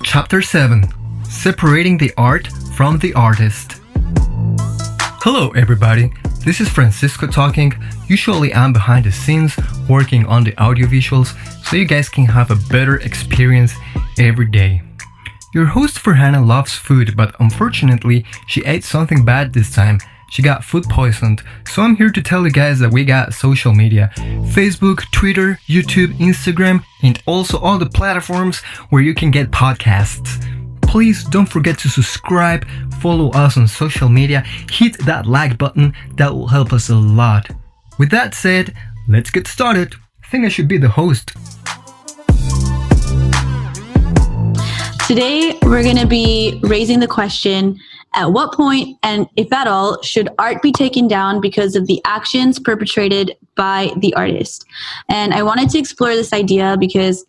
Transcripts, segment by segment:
Chapter 7: Separating the Art from the Artist. Hello everybody, this is Francisco talking. Usually I'm behind the scenes working on the audiovisuals so you guys can have a better experience every day. Your host for Hannah loves food, but unfortunately she ate something bad this time. She got food poisoned, so I'm here to tell you guys that we got social media: Facebook, Twitter, YouTube, Instagram, and also all the platforms where you can get podcasts. Please don't forget to subscribe, follow us on social media, hit that like button, that will help us a lot. With that said, let's get started. I think I should be the host. Today, we're going to be raising the question, at what point, and if at all, should art be taken down because of the actions perpetrated by the artist? And I wanted to explore this idea because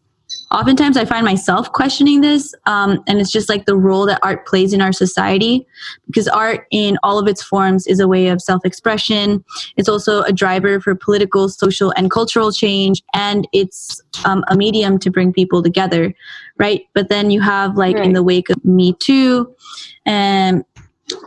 oftentimes I find myself questioning this, and it's just like the role that art plays in our society, because art in all of its forms is a way of self-expression. It's also a driver for political, social, and cultural change, and it's a medium to bring people together, right? But then you have in the wake of Me Too, and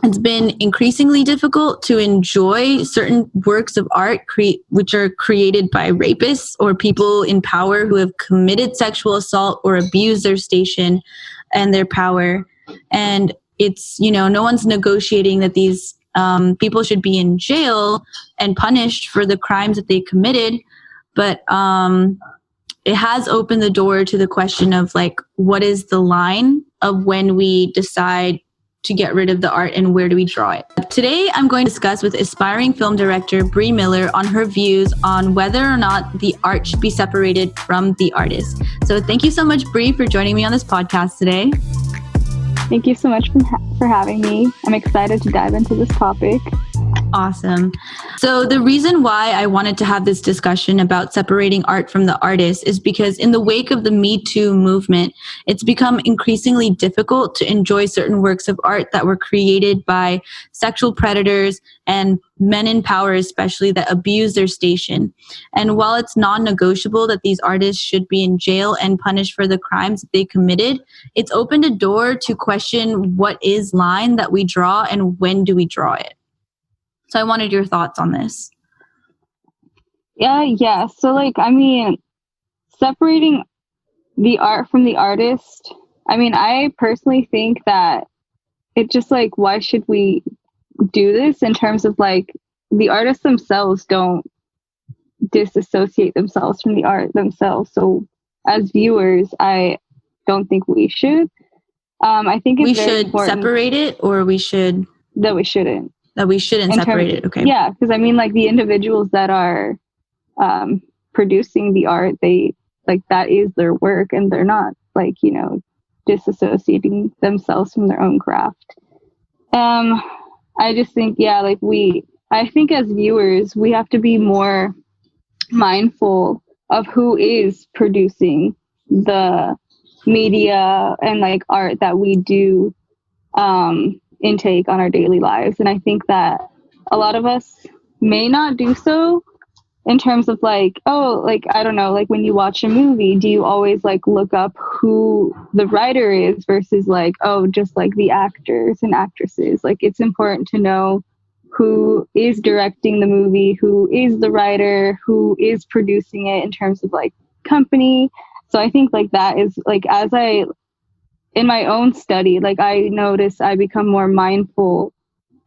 it's been increasingly difficult to enjoy certain works of art which are created by rapists or people in power who have committed sexual assault or abused their station and their power. And it's, no one's negotiating that these people should be in jail and punished for the crimes that they committed. But it has opened the door to the question of what is the line of when we decide to get rid of the art and where do we draw it. Today, I'm going to discuss with aspiring film director Brie Miller on her views on whether or not the art should be separated from the artist. So thank you so much, Brie, for joining me on this podcast today. Thank you so much for having me. I'm excited to dive into this topic. Awesome. So the reason why I wanted to have this discussion about separating art from the artist is because in the wake of the Me Too movement, it's become increasingly difficult to enjoy certain works of art that were created by sexual predators and men in power, especially, that abuse their station. And while it's non-negotiable that these artists should be in jail and punished for the crimes that they committed, it's opened a door to question what is line that we draw and when do we draw it. So I wanted your thoughts on this. Yeah. So separating the art from the artist, I personally think that it just why should we do this in terms of the artists themselves don't disassociate themselves from the art themselves. So as viewers, I don't think we should. I think it's we should separate it, or we shouldn't. That we shouldn't separate it. Okay. Yeah, because the individuals that are producing the art, they that is their work, and they're not disassociating themselves from their own craft. I just think I think as viewers we have to be more mindful of who is producing the media and art that we do intake on our daily lives. And I think that a lot of us may not do so in terms of I don't know, when you watch a movie, do you always look up who the writer is versus just the actors and actresses? It's important to know who is directing the movie, who is the writer, who is producing it in terms of company. So I think that is as I in my own study, I notice I become more mindful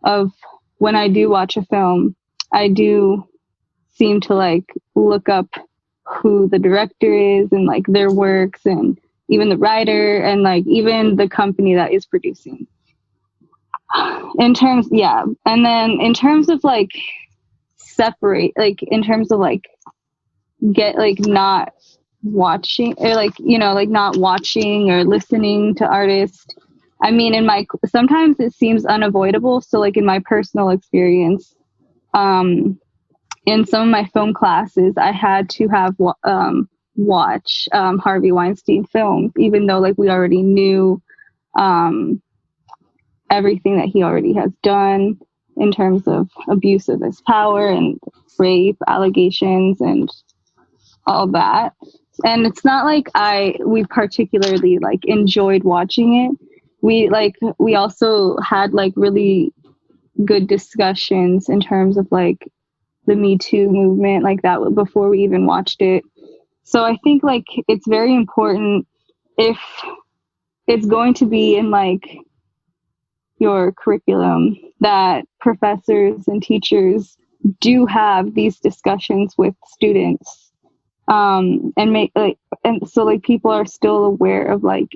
of when I do watch a film. I do seem to look up who the director is and their works, and even the writer, and even the company that is producing. And then in terms of separate, in terms of get not watching, or not watching or listening to artists. Sometimes it seems unavoidable. So in my personal experience, in some of my film classes, I had to have watch Harvey Weinstein films, even though we already knew everything that he already has done in terms of abuse of his power and rape allegations and all that. And it's not like we particularly like enjoyed watching it. We also had like really good discussions in terms of like the Me Too movement, like that before we even watched it. So I think like it's very important, if it's going to be in like your curriculum, that professors and teachers do have these discussions with students, and make like, and so like people are still aware of like,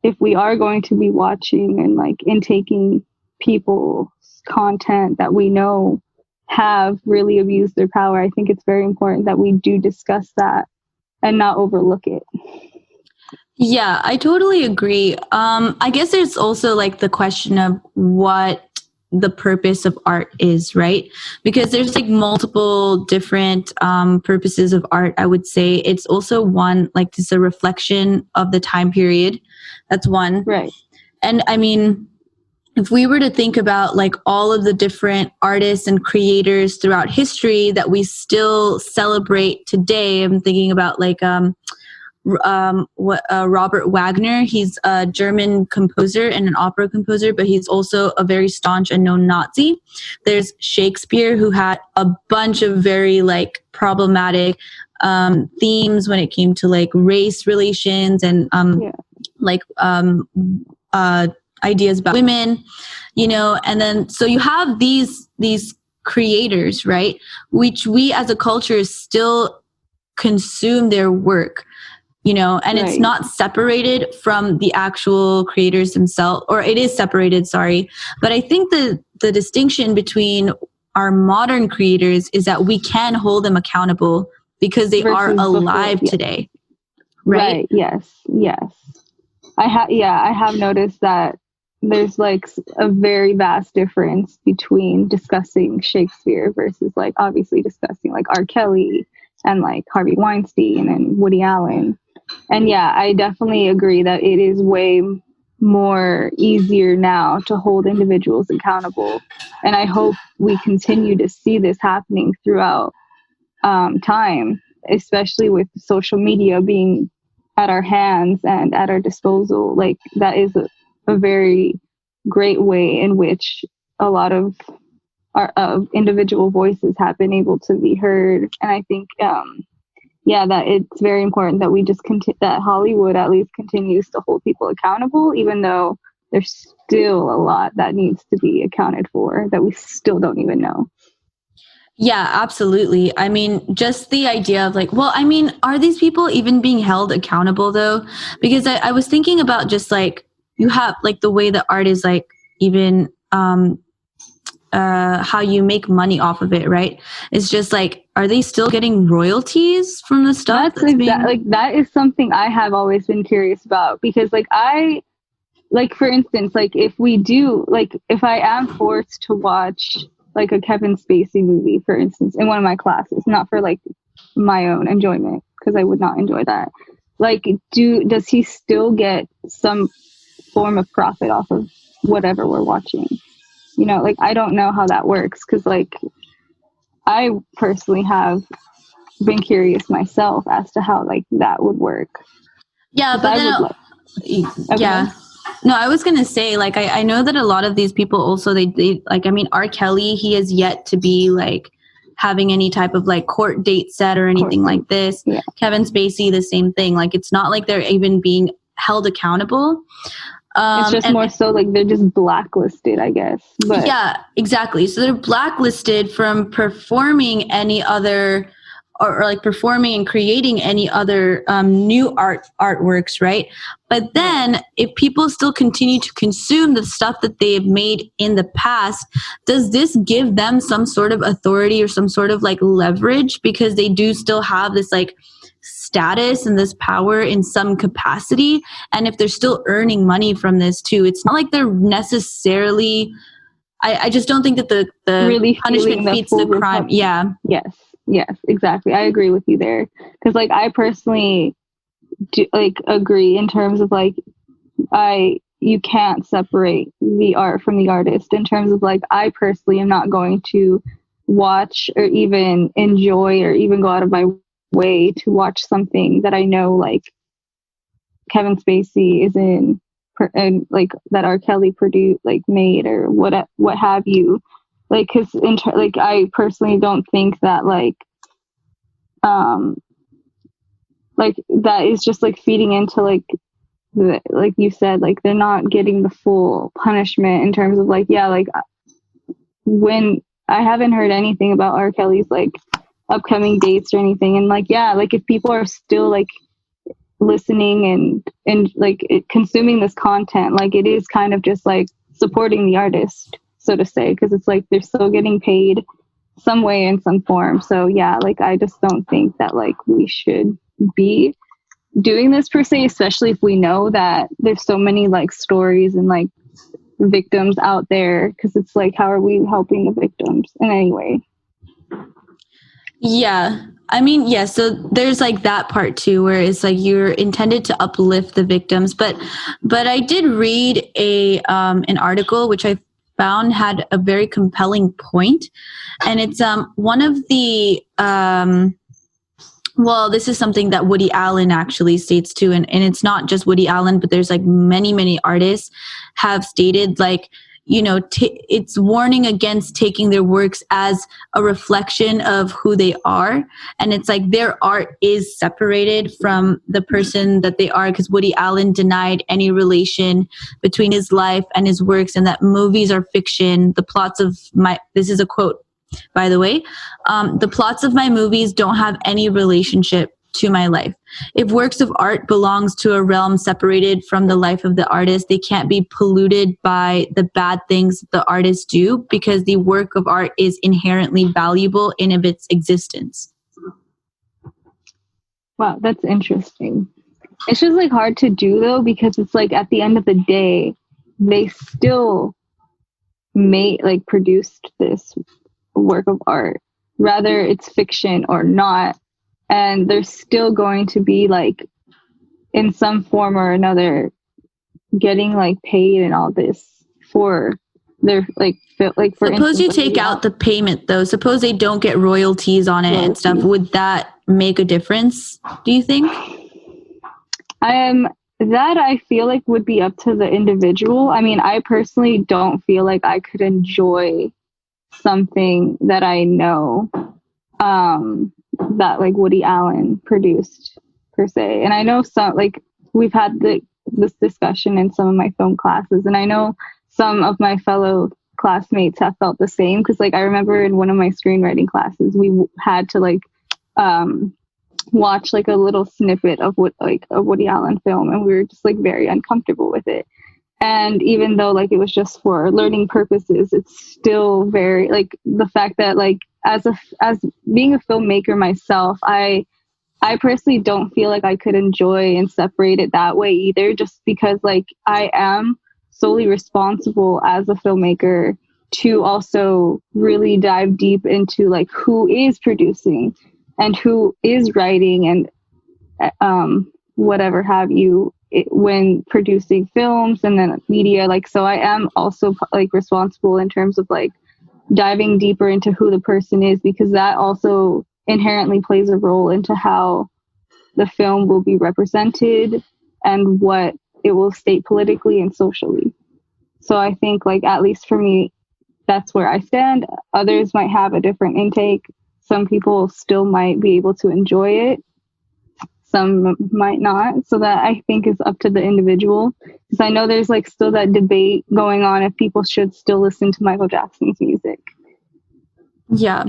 if we are going to be watching and like intaking people's content that we know have really abused their power, I think it's very important that we do discuss that and not overlook it. Yeah, I totally agree. I guess there's also like the question of what the purpose of art is, right? Because there's like multiple different purposes of art. I would say it's also one, like it's a reflection of the time period. That's one. Right. And I mean, if we were to think about like all of the different artists and creators throughout history that we still celebrate today, I'm thinking about like Robert Wagner. He's a German composer and an opera composer, but he's also a very staunch and known Nazi. There's Shakespeare, who had a bunch of very like problematic themes when it came to like race relations and ideas about women, you know. And then so you have these creators, right, which we as a culture still consume their work, you know, and right. It's not separated from the actual creators themselves, or it is separated, sorry. But I think the distinction between our modern creators is that we can hold them accountable because they are alive today. Right? Yes. I have noticed that there's like a very vast difference between discussing Shakespeare versus like obviously discussing like R. Kelly and like Harvey Weinstein and Woody Allen. And yeah, I definitely agree that it is way more easier now to hold individuals accountable. And I hope we continue to see this happening throughout time, especially with social media being at our hands and at our disposal. Like that is a very great way in which a lot of our individual voices have been able to be heard. And I think that it's very important that we just that Hollywood at least continues to hold people accountable, even though there's still a lot that needs to be accounted for that we still don't even know. Yeah, absolutely. I mean, just the idea of like, well, I mean, are these people even being held accountable though? Because I was thinking about just like, you have like the way that art is like even how you make money off of it, right? It's just like, are they still getting royalties from the stuff? Like that is something I have always been curious about, because like for instance, like if we do, like if I am forced to watch like a Kevin Spacey movie, for instance, in one of my classes, not for like my own enjoyment, because I would not enjoy that. Like, does he still get some form of profit off of whatever we're watching? You know, like I don't know how that works, because like I personally have been curious myself as to how like that would work. Yeah, but then no, I was gonna say like I know that a lot of these people also they like, I mean, R. Kelly, he has yet to be like having any type of like court date set or anything like this. Yeah. Kevin Spacey, the same thing. Like it's not like they're even being held accountable. It's just more so like they're just blacklisted, I guess. But yeah, exactly. So they're blacklisted from performing any other or like performing and creating any other new artworks, right? But then if people still continue to consume the stuff that they have made in the past, does this give them some sort of authority or some sort of like leverage, because they do still have this like status and this power in some capacity? And if they're still earning money from this too, it's not like they're necessarily, I just don't think that the really punishment feeds the crime. Yeah. Yes, exactly. I agree with you there. Because like I personally do, like agree in terms of like you can't separate the art from the artist, in terms of like I personally am not going to watch or even enjoy or even go out of my way to watch something that I know like Kevin Spacey is in, and like that R. Kelly produced, like made, or what have you. Like, because like I personally don't think that like that is just like feeding into like like you said, like they're not getting the full punishment in terms of like, yeah, like when I haven't heard anything about R. Kelly's like upcoming dates or anything, and like, yeah, like if people are still like listening and like consuming this content, like it is kind of just like supporting the artist, so to say, because it's like they're still getting paid some way in some form. So yeah, like I just don't think that like we should be doing this per se, especially if we know that there's so many like stories and like victims out there, because it's like, how are we helping the victims in any way? Yeah. I mean, yeah, so there's like that part too, where it's like you're intended to uplift the victims, but I did read an article which I found had a very compelling point, and it's one of the well, this is something that Woody Allen actually states too, and it's not just Woody Allen, but there's like many artists have stated like, you know, it's warning against taking their works as a reflection of who they are. And it's like their art is separated from the person that they are, because Woody Allen denied any relation between his life and his works, and that movies are fiction. The plots of this is a quote, by the way, the plots of my movies don't have any relationship to my life. If works of art belongs to a realm separated from the life of the artist, they can't be polluted by the bad things the artists do, because the work of art is inherently valuable in of its existence. Wow, that's interesting. It's just like hard to do though, because it's like at the end of the day, they still produced this work of art, whether it's fiction or not. And they're still going to be like in some form or another getting like paid and all this for their like for suppose instance, you take out the payment though. Suppose they don't get royalties on it and stuff. Would that make a difference, do you think? That I feel like would be up to the individual. I mean, I personally don't feel like I could enjoy something that I know that like Woody Allen produced per se. And I know some, like we've had this discussion in some of my film classes, and I know some of my fellow classmates have felt the same, because like I remember in one of my screenwriting classes we had to like watch like a little snippet of a Woody Allen film, and we were just like very uncomfortable with it. And even though like it was just for learning purposes, it's still very like the fact that like as being a filmmaker myself, I personally don't feel like I could enjoy and separate it that way either, just because like I am solely responsible as a filmmaker to also really dive deep into like who is producing and who is writing and whatever have you when producing films and then media. Like, so I am also like responsible in terms of like diving deeper into who the person is, because that also inherently plays a role into how the film will be represented and what it will state politically and socially. So I think like, at least for me, that's where I stand. Others might have a different intake. Some people still might be able to enjoy it. Some might not. So that I think is up to the individual. Because I know there's like still that debate going on if people should still listen to Michael Jackson's music. Yeah.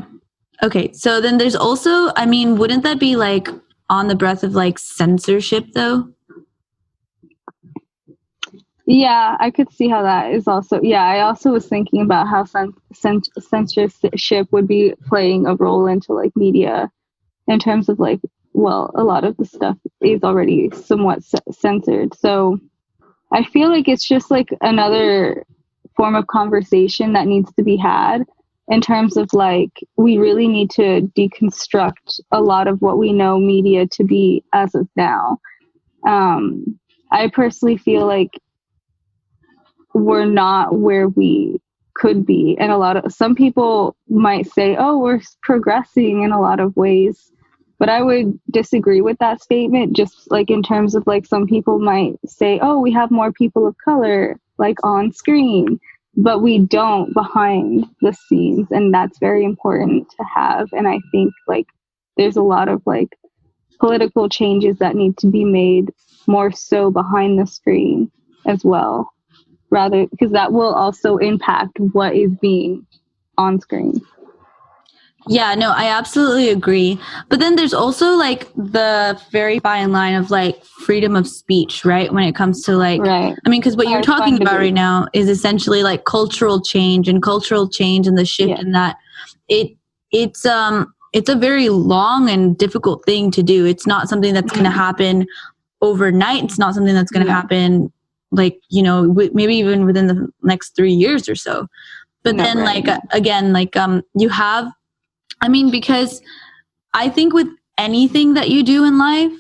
Okay. So then there's also, I mean, wouldn't that be like on the breath of like censorship though? Yeah, I could see how that is also. Yeah, I also was thinking about how censorship would be playing a role into like media in terms of like, well, a lot of the stuff is already somewhat censored. So I feel like it's just like another form of conversation that needs to be had in terms of like, we really need to deconstruct a lot of what we know media to be as of now. I personally feel like we're not where we could be. And some people might say, oh, we're progressing in a lot of ways. But I would disagree with that statement, just like in terms of like some people might say, oh, we have more people of color like on screen, but we don't behind the scenes. And that's very important to have. And I think like there's a lot of like political changes that need to be made more so behind the screen as well, rather, because that will also impact what is being on screen. Yeah, no, I absolutely agree. But then there's also like the very fine line of like freedom of speech, right? When it comes to like, right. I mean, because what you're talking about right now is essentially like cultural change and the shift in that it's a very long and difficult thing to do. It's not something that's going to happen overnight. It's not something that's going to happen like, you know, maybe even within the next 3 years or so. But then like, again, like you have, I mean, because I think with anything that you do in life,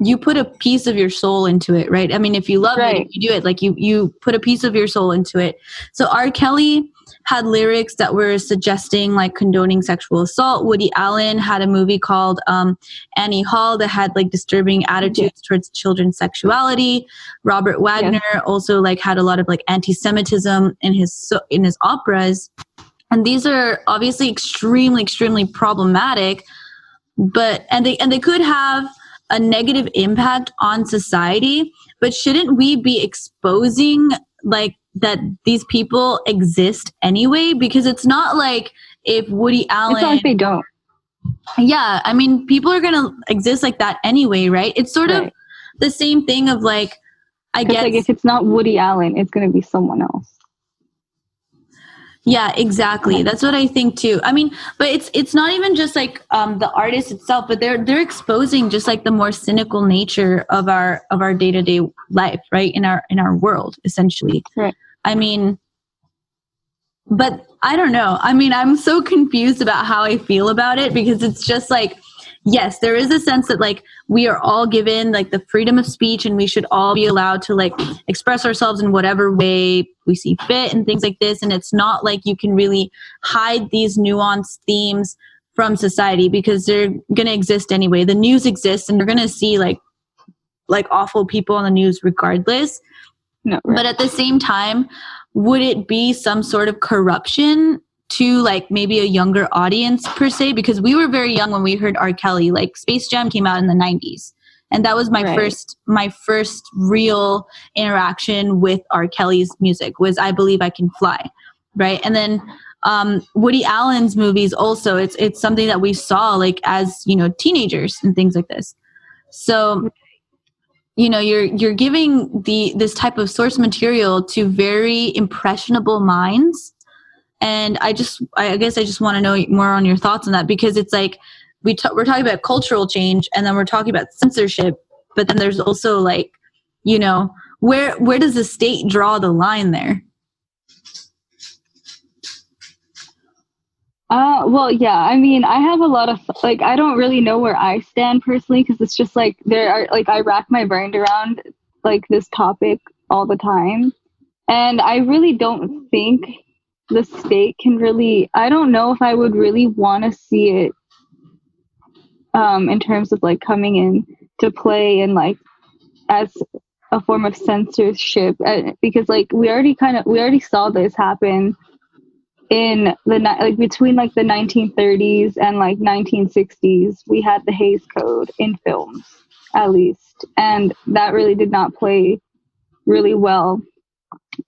you put a piece of your soul into it, right? I mean, if you love it, you do it, like you put a piece of your soul into it. So R. Kelly had lyrics that were suggesting like condoning sexual assault. Woody Allen had a movie called Annie Hall that had like disturbing attitudes towards children's sexuality. Robert Wagner also like had a lot of like anti-Semitism in his operas. And these are obviously extremely, extremely problematic, but they could have a negative impact on society. But shouldn't we be exposing like that these people exist anyway? Because it's not like if Woody Allen, it's not like they don't. Yeah, I mean, people are gonna exist like that anyway, right? It's sort of the same thing of like, I guess, like if it's not Woody Allen, it's gonna be someone else. Yeah, exactly. That's what I think too. I mean, but it's not even just like the artist itself, but they're exposing just like the more cynical nature of our day-to-day life, right? In our world, essentially. Right. I mean, but I don't know. I mean, I'm so confused about how I feel about it, because it's just like, yes, there is a sense that like we are all given like the freedom of speech, and we should all be allowed to like express ourselves in whatever way we see fit and things like this. And it's not like you can really hide these nuanced themes from society, because they're going to exist anyway. The news exists, and you're going to see like awful people on the news regardless. No, But at the same time, would it be some sort of corruption to like maybe a younger audience per se? Because we were very young when we heard R. Kelly. Like Space Jam came out in the 90s, and that was my first real interaction with R. Kelly's music was I Believe I Can Fly, right? And then Woody Allen's movies also, it's something that we saw like as, you know, teenagers and things like this. So, you know, you're giving this type of source material to very impressionable minds. And I guess I just want to know more on your thoughts on that, because it's like we're talking about cultural change, and then we're talking about censorship, but then there's also like, you know, where does the state draw the line there? Well, yeah, I mean, I have a lot of, like, I don't really know where I stand personally, because it's just like there are, like, I rack my brain around like this topic all the time, and I really don't think the state can really, I don't know if I would really want to see it in terms of like coming in to play and like as a form of censorship, because like we already saw this happen in the like between like the 1930s and like 1960s. We had the Hays Code in films, at least, and that really did not play really well.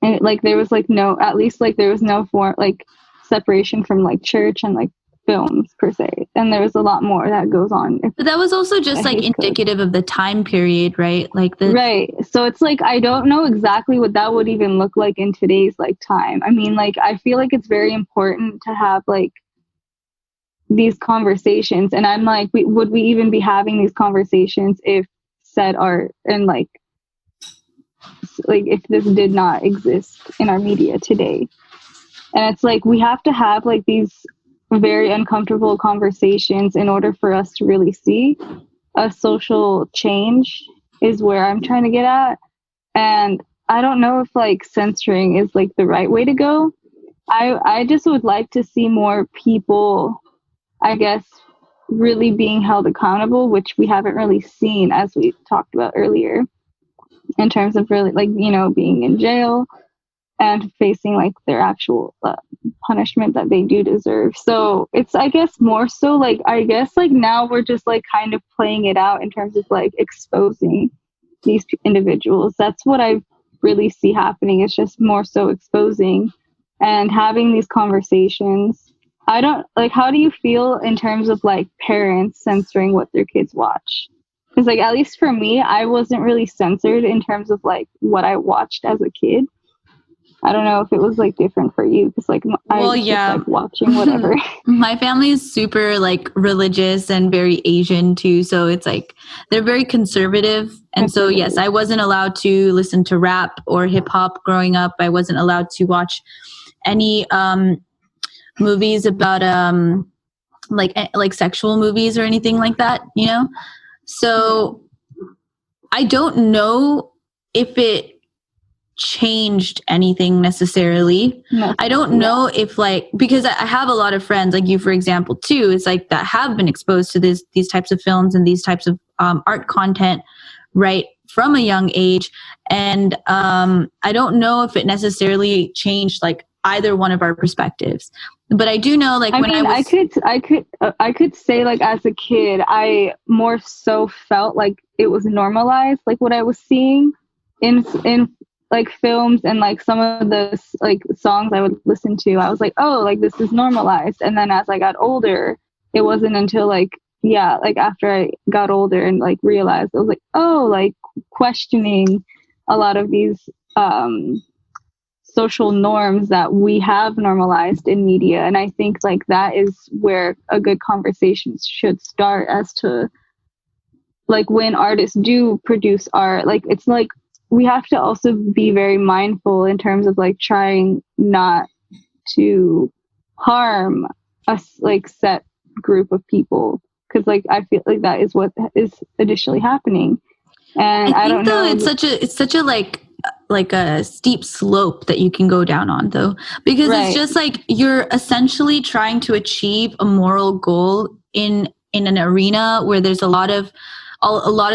And like there was like no, at least like there was no form like separation from like church and like films per se, and there was a lot more that goes on. But that was also just like indicative of the time period, right? Like right. So it's like I don't know exactly what that would even look like in today's like time. I mean, like I feel like it's very important to have like these conversations, and I'm like, would we even be having these conversations if said art and like if this did not exist in our media today? And it's like we have to have like these very uncomfortable conversations in order for us to really see a social change, is where I'm trying to get at. And I don't know if like censoring is like the right way to go. I just would like to see more people, I guess, really being held accountable, which we haven't really seen, as we talked about earlier, in terms of really, like, you know, being in jail and facing like their actual punishment that they do deserve. So it's, I guess, more so like, I guess like now we're just like kind of playing it out in terms of like exposing these individuals. That's what I really see happening. It's just more so exposing and having these conversations. I don't like, how do you feel in terms of like parents censoring what their kids watch? Because like, at least for me, I wasn't really censored in terms of like what I watched as a kid. I don't know if it was like different for you, because like I was just like watching whatever. My family is super like religious and very Asian too, so it's like they're very conservative. And so yes, I wasn't allowed to listen to rap or hip hop growing up. I wasn't allowed to watch any movies about like sexual movies or anything like that, you know? So I don't know if it changed anything necessarily. I don't know if like, because I have a lot of friends like you, for example, too, it's like that have been exposed to these types of films and these types of art content right from a young age. And I don't know if it necessarily changed like either one of our perspectives. But I do know, like, I could say, like, as a kid, I more so felt like it was normalized, like what I was seeing in like films and like some of the like songs I would listen to. I was like, oh, like this is normalized. And then as I got older, it wasn't until like after I got older and like realized, I was like, oh, like questioning a lot of these social norms that we have normalized in media. And I think like that is where a good conversation should start, as to like when artists do produce art, like it's like we have to also be very mindful in terms of like trying not to harm a like set group of people, because like I feel like that is what is additionally happening. And I don't know, it's such a like a steep slope that you can go down on, though, because it's just like you're essentially trying to achieve a moral goal in an arena where there's a lot of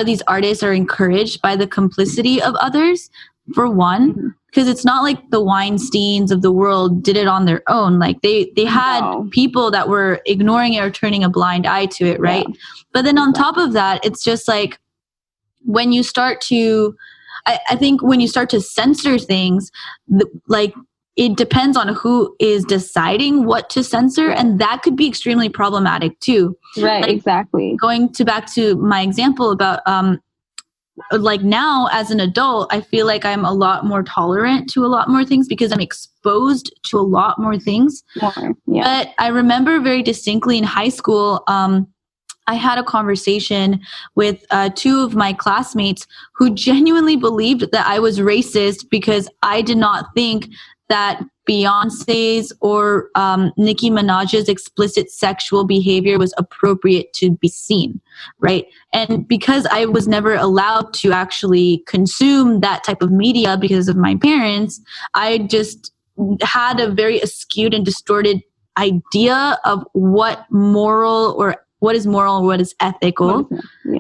these artists are encouraged by the complicity of others, for one, because it's not like the Weinsteins of the world did it on their own. Like they had people that were ignoring it or turning a blind eye to it, right? Yeah. But then on top of that, it's just like when you start to, I think when you start to censor things, like it depends on who is deciding what to censor, and that could be extremely problematic too. Right, like, exactly. Going back to my example about like now as an adult, I feel like I'm a lot more tolerant to a lot more things because I'm exposed to a lot more things. Yeah. But I remember very distinctly in high school, I had a conversation with two of my classmates who genuinely believed that I was racist because I did not think that Beyonce's or Nicki Minaj's explicit sexual behavior was appropriate to be seen, right? And because I was never allowed to actually consume that type of media because of my parents, I just had a very skewed and distorted idea of what is moral, what is ethical,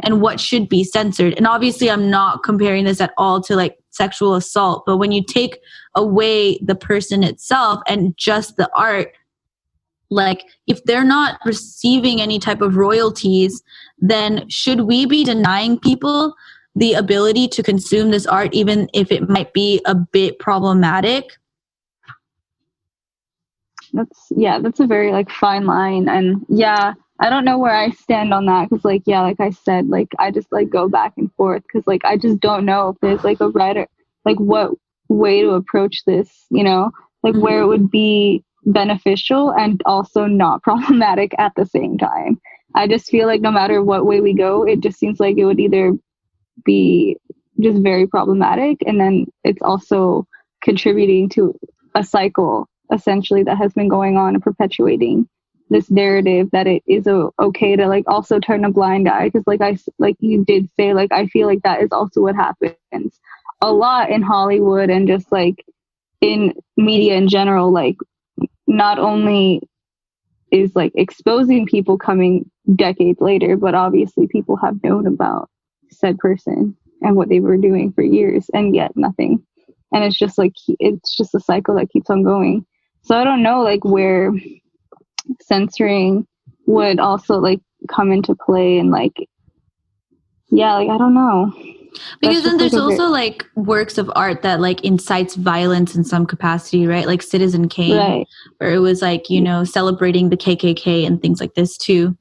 and what should be censored. And obviously I'm not comparing this at all to like sexual assault, but when you take away the person itself and just the art, like if they're not receiving any type of royalties, then should we be denying people the ability to consume this art, even if it might be a bit problematic? That's a very like fine line. And I don't know where I stand on that, because like like I said, like I just like go back and forth, because like I just don't know if there's like a right or like what way to approach this, you know, like where it would be beneficial and also not problematic at the same time. I just feel like no matter what way we go, it just seems like it would either be just very problematic, and then it's also contributing to a cycle essentially that has been going on and perpetuating this narrative that it is okay to like also turn a blind eye, because like you did say, like I feel like that is also what happens a lot in Hollywood and just like in media in general. Like not only is like exposing people coming decades later, but obviously people have known about said person and what they were doing for years, and yet nothing. And it's just like, it's just a cycle that keeps on going. So I don't know, like, where censoring would also like come into play, and like, yeah, like, I don't know. Because then there's also like works of art that like incites violence in some capacity, right? Like Citizen Kane, right, where it was like, you know, celebrating the KKK and things like this too.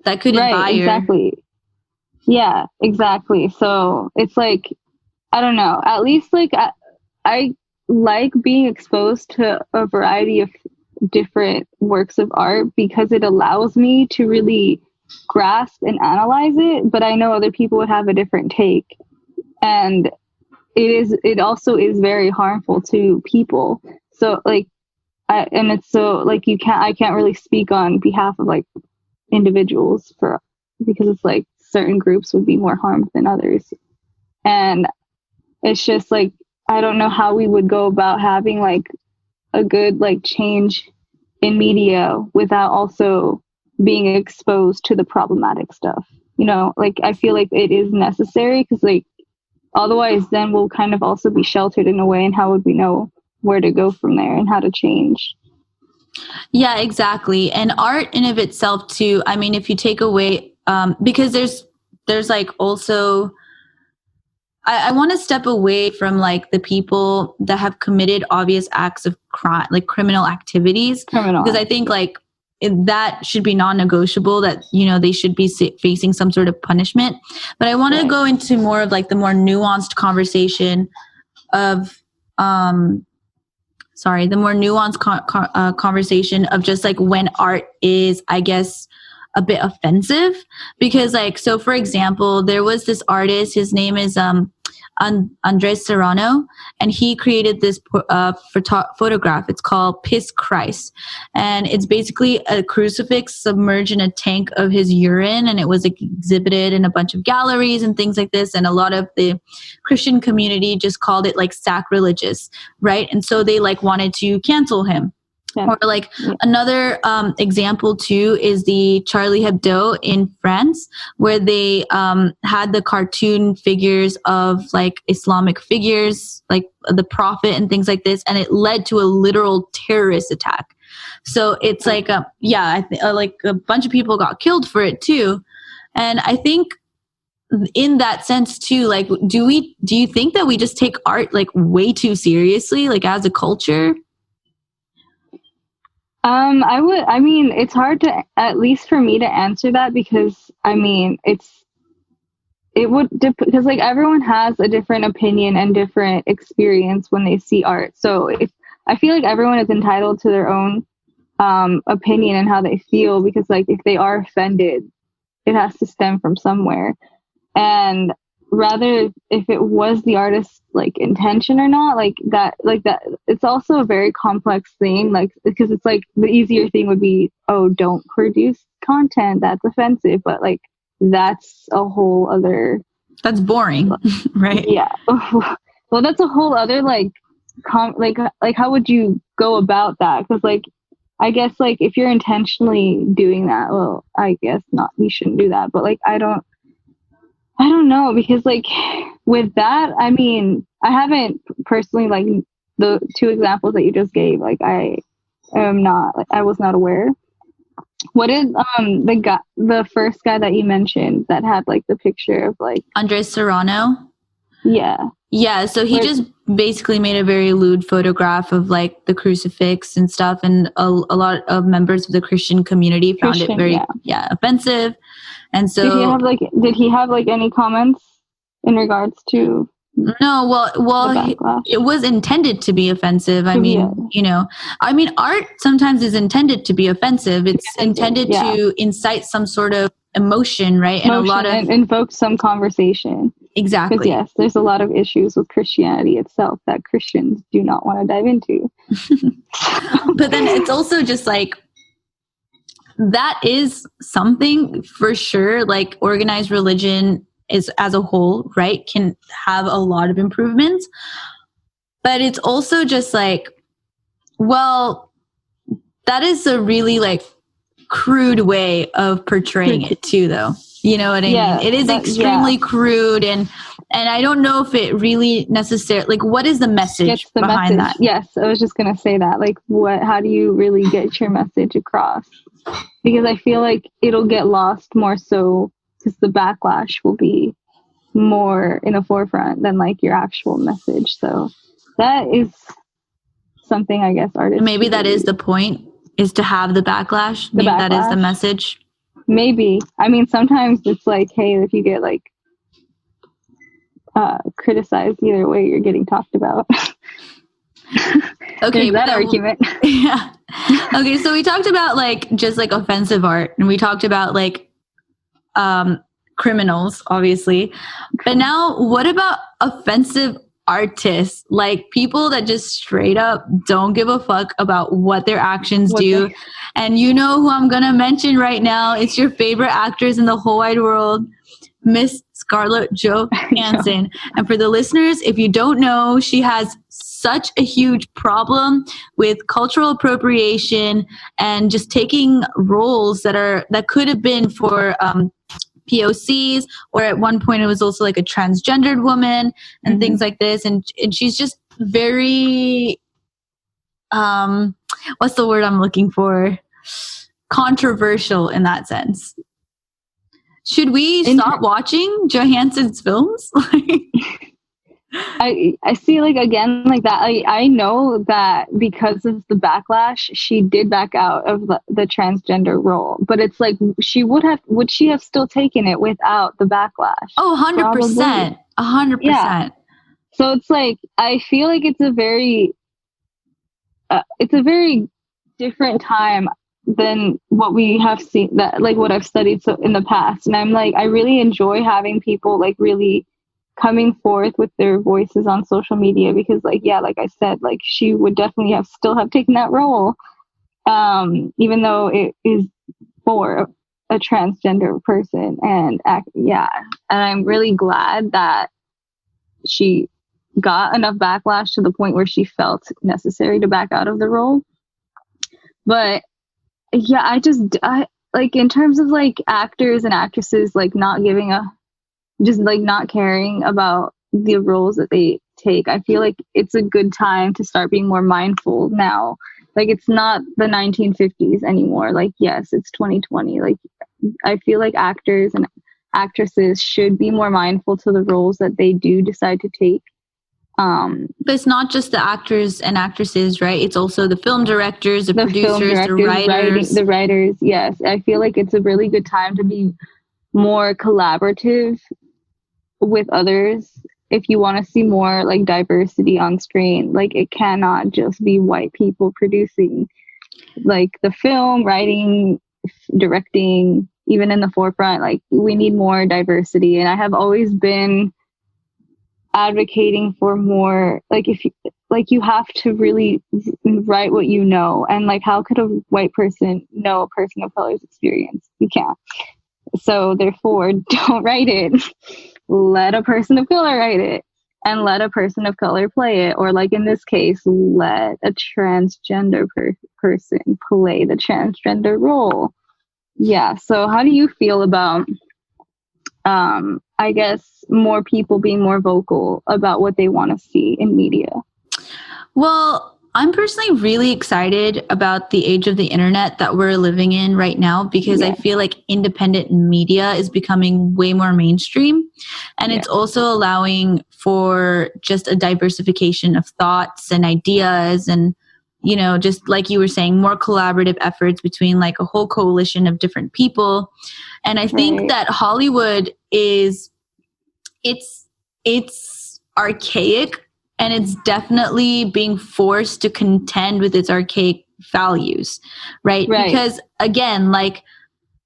That could right, inspire. exactly. Yeah, exactly. So it's like, I don't know. At least like I like being exposed to a variety of different works of art because it allows me to really grasp and analyze it. But I know other people would have a different take, and it also is very harmful to people. So like, it's so like, I can't really speak on behalf of like individuals because it's like certain groups would be more harmed than others. And it's just like, I don't know how we would go about having like a good like change in media without also being exposed to the problematic stuff. You know, like, I feel like it is necessary, because like otherwise then we'll kind of also be sheltered in a way, and how would we know where to go from there and how to change? Yeah, exactly. And art in of itself too, I mean, if you take away because there's like also I want to step away from like the people that have committed obvious acts of crime, like criminal activities, because I think like that should be non-negotiable, that, you know, they should be facing some sort of punishment. But I want to go into more of like the more nuanced conversation of conversation of just like when art is, I guess, a bit offensive. Because like, so for example, there was this artist, his name is Andres Serrano, and he created this photograph. It's called Piss Christ, and it's basically a crucifix submerged in a tank of his urine, and it was like exhibited in a bunch of galleries and things like this, and a lot of the Christian community just called it like sacrilegious, right? And so they like wanted to cancel him. Or like another example too is the Charlie Hebdo in France, where they had the cartoon figures of like Islamic figures, like the Prophet and things like this, and it led to a literal terrorist attack. So it's like, like a bunch of people got killed for it too. And I think in that sense too, like, do you think that we just take art like way too seriously, like as a culture? I mean, it's hard to, at least for me, to answer that, because I mean, because like everyone has a different opinion and different experience when they see art. So I feel like everyone is entitled to their own opinion and how they feel, because like if they are offended, it has to stem from somewhere. And rather, if it was the artist's like intention or not, like that, it's also a very complex thing, like, because it's like the easier thing would be, oh, don't produce content that's offensive, but like that's a whole other, that's boring. Right? Yeah. Well, that's a whole other like like how would you go about that? Because like, I guess like if you're intentionally doing that, well, I guess not, you shouldn't do that. But like, I don't know, because like with that, I mean, I haven't personally, like the two examples that you just gave, like I was not aware. What did the first guy that you mentioned that had like the picture of like Andres Serrano? Yeah, so he just basically made a very lewd photograph of like the crucifix and stuff, and a lot of members of the Christian community found it very offensive. And so did he have like any comments in regards to? No, well, it was intended to be offensive. I mean, you know, I mean, art sometimes is intended to be offensive. It's intended to incite some sort of emotion, right? And a lot of invoke some conversation. Exactly. Because yes, there's a lot of issues with Christianity itself that Christians do not want to dive into. But then it's also just like, that is something for sure, like organized religion is as a whole, right, can have a lot of improvements. But it's also just like, well, that is a really like crude way of portraying it too, though. You know what I mean? It is extremely crude, and I don't know if it really necessarily, like, what is the message behind that? Yes, I was just gonna say that. Like, how do you really get your message across? Because I feel like it'll get lost more so because the backlash will be more in the forefront than like your actual message. So that is something, I guess, artists. Maybe that is the point, is to have the backlash. Maybe that is the message. Maybe. I mean, sometimes it's like, hey, if you get like criticized either way, you're getting talked about. Okay, that argument. Yeah. Okay, so we talked about like just like offensive art, and we talked about like criminals, obviously. But now, what about offensive artists, like people that just straight up don't give a fuck about what their actions do? And you know who I'm gonna mention right now? It's your favorite actress in the whole wide world, Miss Scarlett Johansson. And for the listeners, if you don't know, she has such a huge problem with cultural appropriation and just taking roles that could have been for POCs, or at one point it was also like a transgendered woman and things like this. And she's just very, what's the word I'm looking for? Controversial in that sense. Should we stop watching Johansson's films? I see, like, again, like that. I know that because of the backlash, she did back out of the transgender role. But it's like, would she have still taken it without the backlash? Oh, 100%. 100%. Yeah. So it's like, I feel like it's a very different time than what we have seen, that like what I've studied so in the past. And I'm like, I really enjoy having people like really coming forth with their voices on social media, because like, yeah, like I said, like she would definitely still have taken that role, even though it is for a transgender person. And and I'm really glad that she got enough backlash to the point where she felt necessary to back out of the role. But yeah, I like, in terms of like actors and actresses like not caring about the roles that they take, I feel like it's a good time to start being more mindful now. Like, it's not the 1950s anymore. Like, yes, it's 2020. Like, I feel like actors and actresses should be more mindful to the roles that they do decide to take. But it's not just the actors and actresses, right? It's also the film directors, the producers, the writers. Yes, I feel like it's a really good time to be more collaborative with others if you want to see more like diversity on screen. Like, it cannot just be white people producing like the film, writing, directing, even in the forefront. Like, we need more diversity. And I have always been advocating for more, like, if you, like, you have to really write what you know. And like, how could a white person know a person of color's experience? You can't. So therefore, don't write it. Let a person of color write it, and let a person of color play it. Or like in this case, let a transgender person play the transgender role. Yeah. So how do you feel about, I guess, more people being more vocal about what they want to see in media? Well, I'm personally really excited about the age of the internet that we're living in right now, because I feel like independent media is becoming way more mainstream, and it's also allowing for just a diversification of thoughts and ideas, and, you know, just like you were saying, more collaborative efforts between like a whole coalition of different people. And I think that Hollywood it's archaic, and it's definitely being forced to contend with its archaic values, right? Because again, like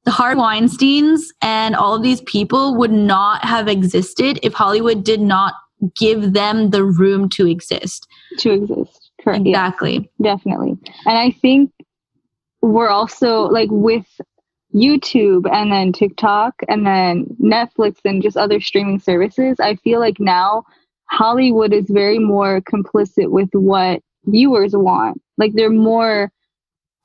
the Harvey Weinsteins and all of these people would not have existed if Hollywood did not give them the room to exist. Correct. Exactly. Yes, definitely. And I think we're also like, with YouTube and then TikTok and then Netflix and just other streaming services, I feel like now Hollywood is very more complicit with what viewers want. Like, they're more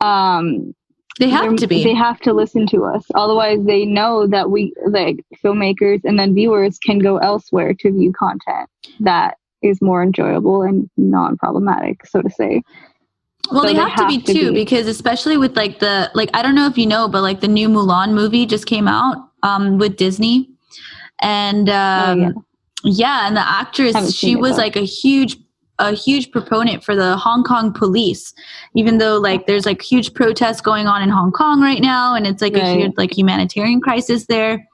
They have to be. They have to listen to us. Otherwise, they know that we, like filmmakers and then viewers, can go elsewhere to view content that is more enjoyable and non-problematic, so to say. Well, so they have to be too, because especially with like I don't know if you know, but like the new Mulan movie just came out with Disney, and yeah, and the actress, she was like a huge proponent for the Hong Kong police, even though like there's like huge protests going on in Hong Kong right now, and it's like a huge like humanitarian crisis there.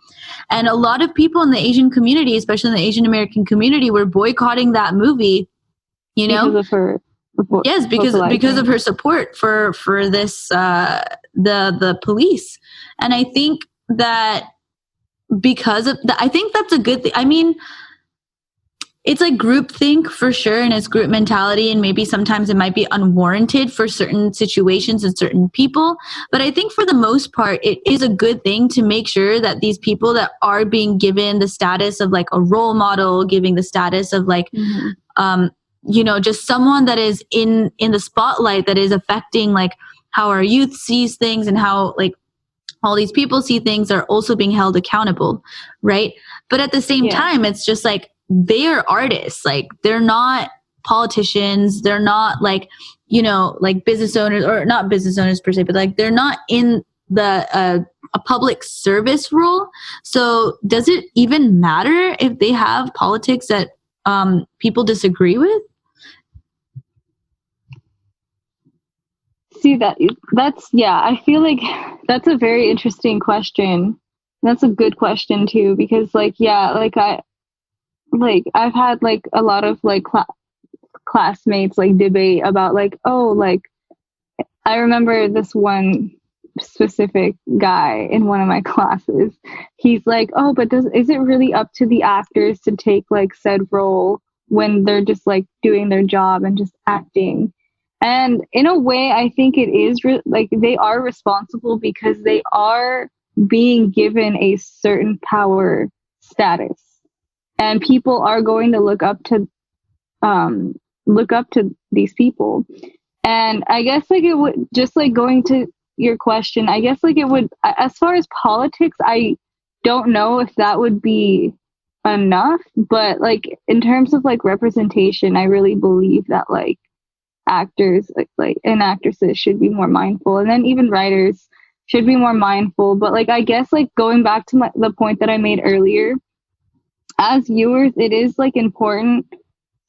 And a lot of people in the Asian community, especially in the Asian American community, were boycotting that movie, you know, because of her. Yes, because of her support for this the police. And I think that because of I think that's a good thing. I mean, it's like groupthink for sure, and it's group mentality, and maybe sometimes it might be unwarranted for certain situations and certain people. But I think for the most part, it is a good thing to make sure that these people that are being given the status of like a role model, giving the status of like, you know, just someone that is in the spotlight, that is affecting like how our youth sees things and how like all these people see things, are also being held accountable, right? But at the same time, it's just like, they are artists. Like, they're not politicians. They're not like, you know, like business owners, or not business owners per se, but like they're not in the a public service role. So does it even matter if they have politics that people disagree with? See, that's I feel like that's a very interesting question. That's a good question too, because like I've had like a lot of like classmates like debate about like, oh, like I remember this one specific guy in one of my classes. He's like, oh, but is it really up to the actors to take like said role when they're just like doing their job and just acting? And in a way, I think it is like they are responsible, because they are being given a certain power status, and people are going to look up to these people. And I guess like it would, just like going to your question, I guess like it would, as far as politics, I don't know if that would be enough, but like in terms of like representation, I really believe that like actors like and actresses should be more mindful, and then even writers should be more mindful. But like I guess like going back to the point that I made earlier, as viewers, it is like important.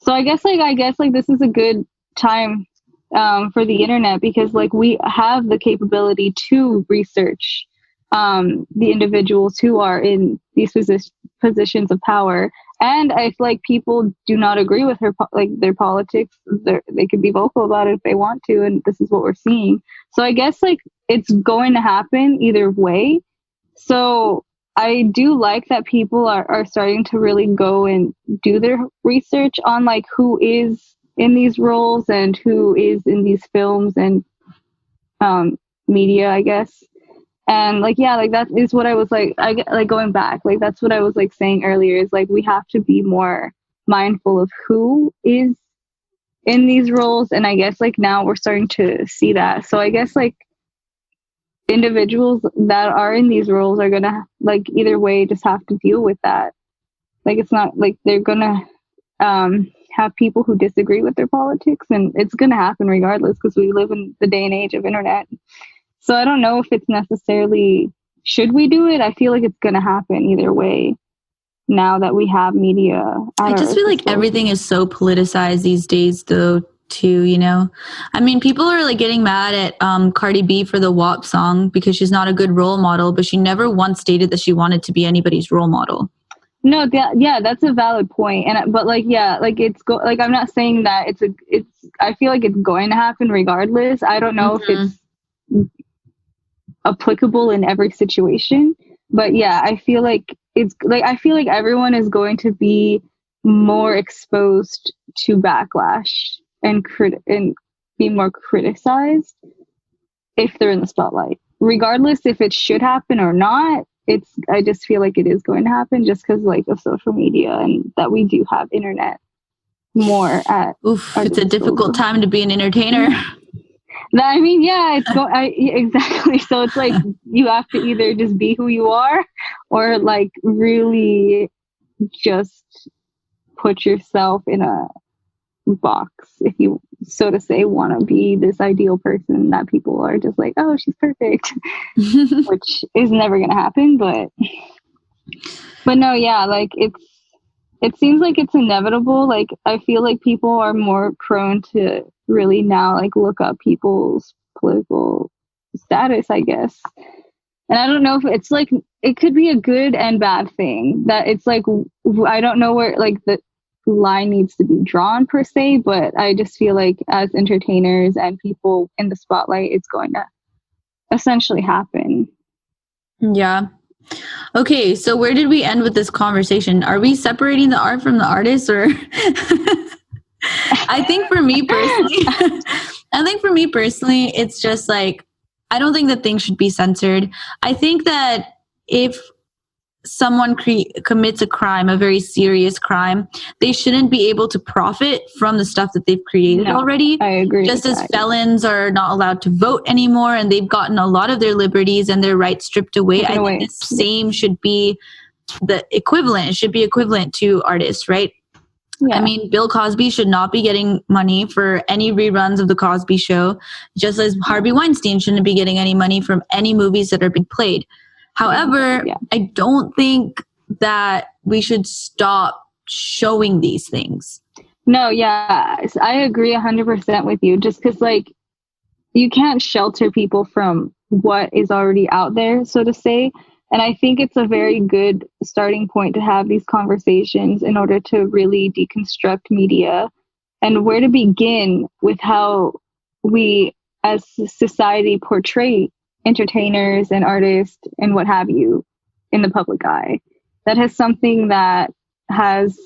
So I guess like this is a good time for the internet, because like we have the capability to research the individuals who are in these positions of power. And I feel like people do not agree with their politics. They could be vocal about it if they want to, and this is what we're seeing. So I guess like it's going to happen either way. So I do like that people are starting to really go and do their research on like who is in these roles and who is in these films and media, I guess. And like, yeah, like that is what I was like, going back, like that's what I was like saying earlier, is like we have to be more mindful of who is in these roles. And I guess like now we're starting to see that. So I guess like individuals that are in these roles are gonna like either way just have to deal with that. Like it's not like they're gonna have people who disagree with their politics, and it's gonna happen regardless, because we live in the day and age of internet. So I don't know if it's necessarily, should we do it? I feel like it's gonna happen either way now that we have media. I just feel like everything is so politicized these days though too, you know. I mean, people are like getting mad at Cardi B for the WAP song because she's not a good role model, but she never once stated that she wanted to be anybody's role model. No, that's a valid point. And but like, yeah, like like I'm not saying that it's I feel like it's going to happen regardless. I don't know if it's applicable in every situation, but yeah, I feel like I feel like everyone is going to be more exposed to backlash and be more criticized if they're in the spotlight, regardless if it should happen or not. I just feel like it is going to happen, just because like of social media, and that we do have internet more at. It's a difficult time to be an entertainer. I mean, yeah, exactly. So it's like you have to either just be who you are, or like really just put yourself in a box, if you, so to say, want to be this ideal person that people are just like, oh, she's perfect, which is never going to happen. But no, yeah, like it seems like it's inevitable. Like I feel like people are more prone to really now like look up people's political status, I guess. And I don't know if it's like, it could be a good and bad thing, that it's like, I don't know where like the line needs to be drawn per se, but I just feel like as entertainers and people in the spotlight, it's going to essentially happen. Yeah. Okay, so where did we end with this conversation? Are we separating the art from the artist, or I think for me personally, it's just like, I don't think that things should be censored. I think that if someone commits a crime, a very serious crime, they shouldn't be able to profit from the stuff that they've created already. I agree. Just as felons are not allowed to vote anymore, and they've gotten a lot of their liberties and their rights stripped away. I think the same should be the equivalent. It should be equivalent to artists, right? Yeah. I mean, Bill Cosby should not be getting money for any reruns of The Cosby Show, just as Harvey Weinstein shouldn't be getting any money from any movies that are being played. However, I don't think that we should stop showing these things. No, yeah, I agree 100% with you. Just because, like, you can't shelter people from what is already out there, so to say. And I think it's a very good starting point to have these conversations in order to really deconstruct media, and where to begin with how we as society portray entertainers and artists and what have you in the public eye. That is something that has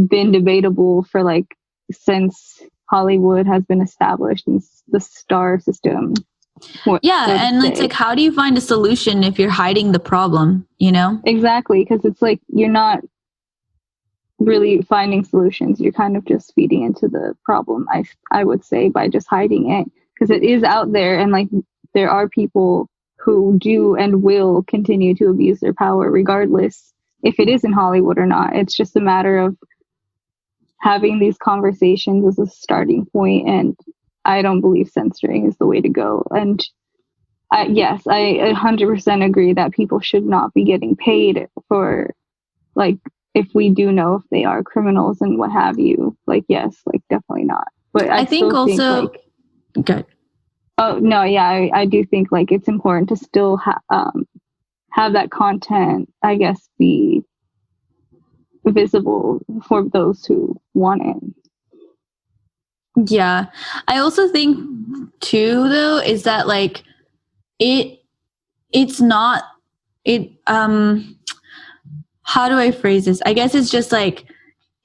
been debatable for like since Hollywood has been established in the star system. And it's like, how do you find a solution if you're hiding the problem, you know? Exactly, because it's like you're not really finding solutions. You're kind of just feeding into the problem, I would say, by just hiding it, because it is out there, and like there are people who do and will continue to abuse their power regardless if it is in Hollywood or not. It's just a matter of having these conversations as a starting point, and I don't believe censoring is the way to go. And yes, I 100% agree that people should not be getting paid for, like, if we do know if they are criminals and what have you. Like, yes, like definitely not. But I think also good. Oh no, yeah, I do think like it's important to still have that content, I guess, be visible for those who want it. Yeah. I also think too, though, is that like it's not how do I phrase this? I guess it's just like,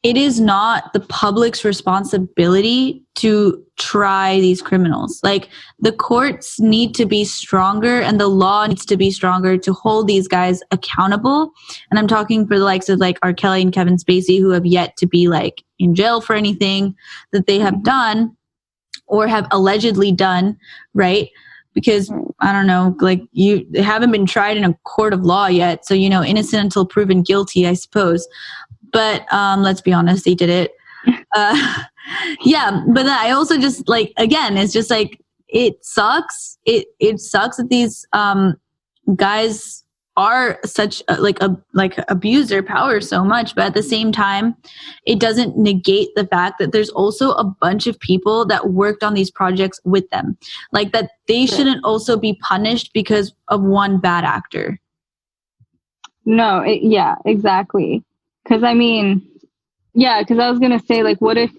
it is not the public's responsibility to try these criminals. Like, the courts need to be stronger and the law needs to be stronger to hold these guys accountable. And I'm talking for the likes of like R. Kelly and Kevin Spacey, who have yet to be like in jail for anything that they have done or have allegedly done, right? Because I don't know, like they haven't been tried in a court of law yet. So, you know, innocent until proven guilty, I suppose. But let's be honest, they did it. Yeah, but I also just like, again, it's just like, it sucks. It sucks that these guys are such like abuse their power so much, but at the same time, it doesn't negate the fact that there's also a bunch of people that worked on these projects with them, like that they shouldn't also be punished because of one bad actor. No, yeah, exactly. Because I mean, yeah, because I was gonna say, like, what if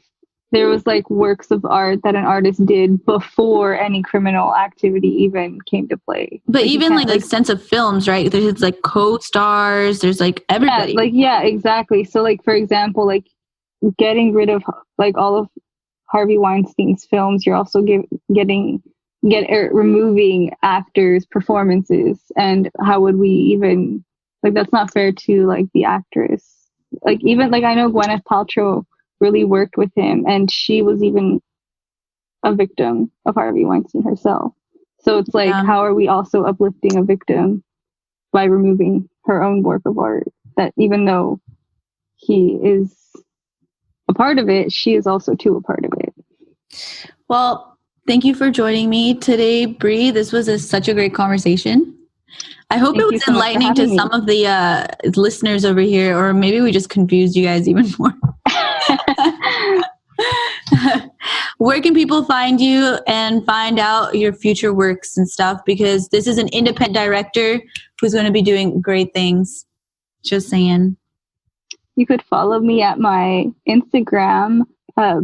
there was like works of art that an artist did before any criminal activity even came to play? But like, even like sense of films, right? There's like co-stars, there's like everybody. Yeah, exactly. So like, for example, like getting rid of like all of Harvey Weinstein's films, you're also removing actors' performances. And how would we even, like, that's not fair to like the actress. Like, even like, I know Gwyneth Paltrow really worked with him, and she was even a victim of Harvey Weinstein herself. So it's like, Yeah. how are we also uplifting a victim by removing her own work of art? That even though he is a part of it, she is also too a part of it. Well, thank you for joining me today, Brie. This was such a great conversation. I hope Thank it you was so much for enlightening to having me. some of the listeners over here, or maybe we just confused you guys even more. Where can people find you and find out your future works and stuff? Because this is an independent director who's going to be doing great things. Just saying. You could follow me at my Instagram,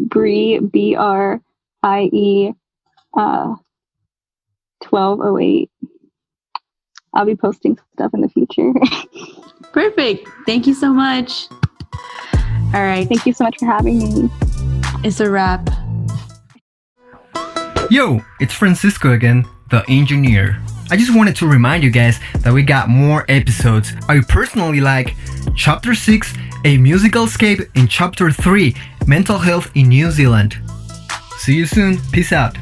Brie, BRIE 1208. I'll be posting stuff in the future. Perfect. Thank you so much. All right. Thank you so much for having me. It's a wrap. Yo, it's Francisco again, the engineer. I just wanted to remind you guys that we got more episodes. I personally like Chapter 6, A Musical Escape, and Chapter 3, Mental Health in New Zealand. See you soon. Peace out.